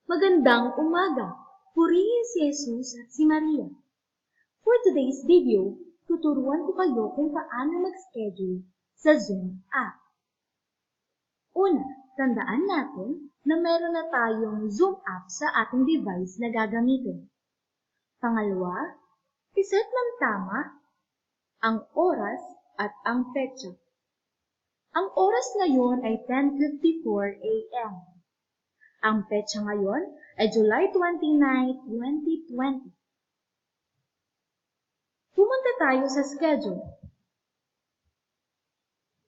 Magandang umaga! Purihin si Jesus at si Maria. For today's video, tuturuan ko kayo kung paano mag-schedule sa Zoom app. Una, tandaan natin na meron na tayong Zoom app sa ating device na gagamitin. Pangalawa, iset ng tama ang oras at ang petsa. Ang oras ngayon ay 10:54 a.m. Ang petsa ngayon ay July 29, 2020. Pumunta tayo sa schedule.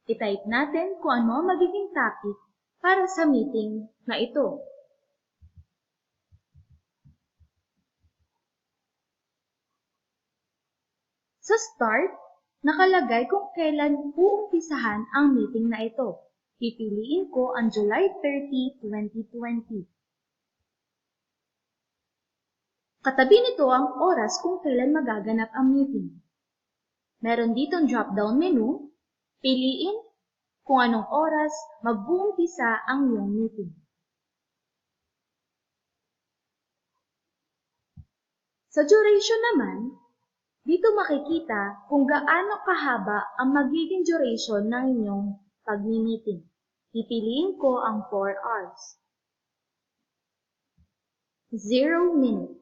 I-type natin kung ano ang magiging topic para sa meeting na ito. Sa start, nakalagay kung kailan uumpisahan ang meeting na ito. Pipiliin ko ang July 30, 2020. Katabi nito ang oras kung kailan magaganap ang meeting. Meron ditong drop-down menu, piliin kung anong oras mag-uumpisa ang iyong meeting. Sa duration naman, dito makikita kung gaano kahaba ang magiging duration ng inyong pag-meeting. Pipiliin ko ang 4 hours. 0 minute.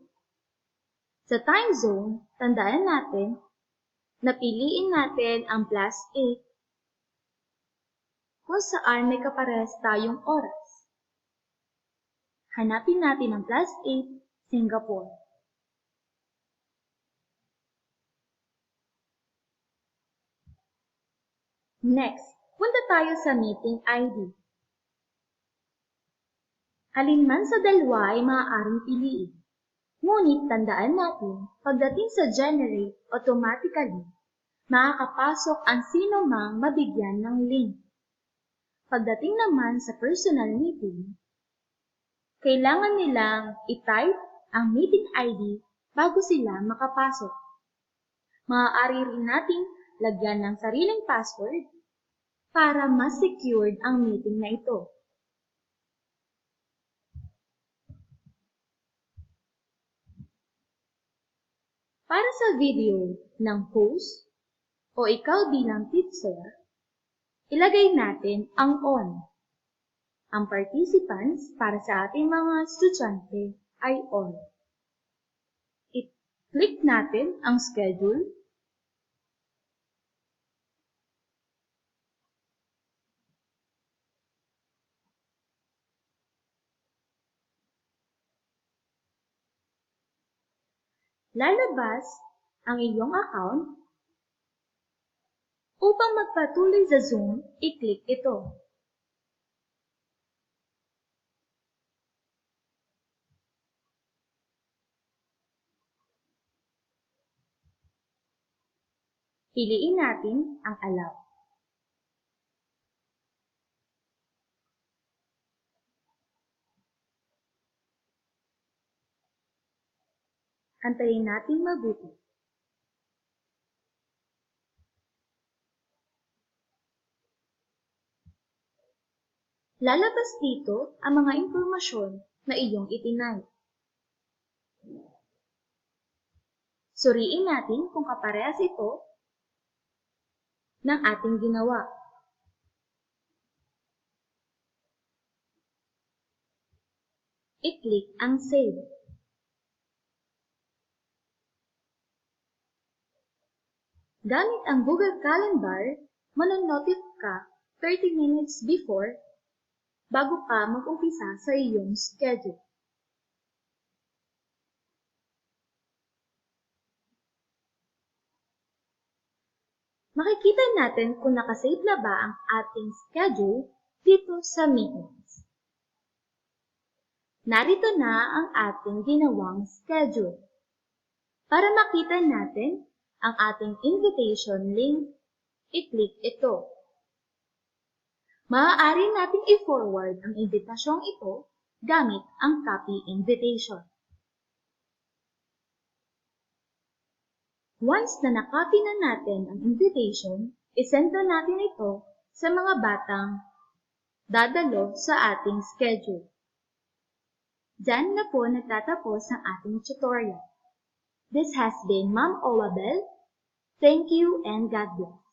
Sa time zone, tandaan natin na piliin natin ang +8 kung saan may kaparehas tayong oras. Hanapin natin ang +8, Singapore. Next, punta tayo sa meeting ID. Alinman sa dalawa ay maaaring piliin. Ngunit tandaan natin, pagdating sa generate, automatically, makakapasok ang sino mang mabigyan ng link. Pagdating naman sa personal meeting, kailangan nilang i-type ang meeting ID bago sila makapasok. Maaari rin nating lagyan ng sariling password para mas secured ang meeting na ito. Para sa video ng host o ikaw bilang teacher, ilagay natin ang on. Ang participants para sa ating mga estudyante ay on. I-click natin ang schedule. Lalabas ang iyong account. Upang magpatuloy sa Zoom, i-click ito. Piliin natin ang Allow. Antayin natin mabuti. Lalabas dito ang mga impormasyon na iyong itinay. Suriin natin kung kaparehas ito ng ating ginawa. I-click ang Save. Gamit ang Google Calendar, manonotify ka 30 minutes before bago ka mag-umpisa sa iyong schedule. Makikita natin kung nakasave na ba ang ating schedule dito sa Meetings. Narito na ang ating ginawang schedule. Para makita natin ang ating invitation link, i-click ito. Maaari nating i-forward ang invitasyong ito gamit ang copy invitation. Once na na-copy na natin ang invitation, isend na natin ito sa mga batang dadalo sa ating schedule. Diyan na po nagtatapos ang ating tutorial. This has been Ma'am Owa. Thank you and God bless.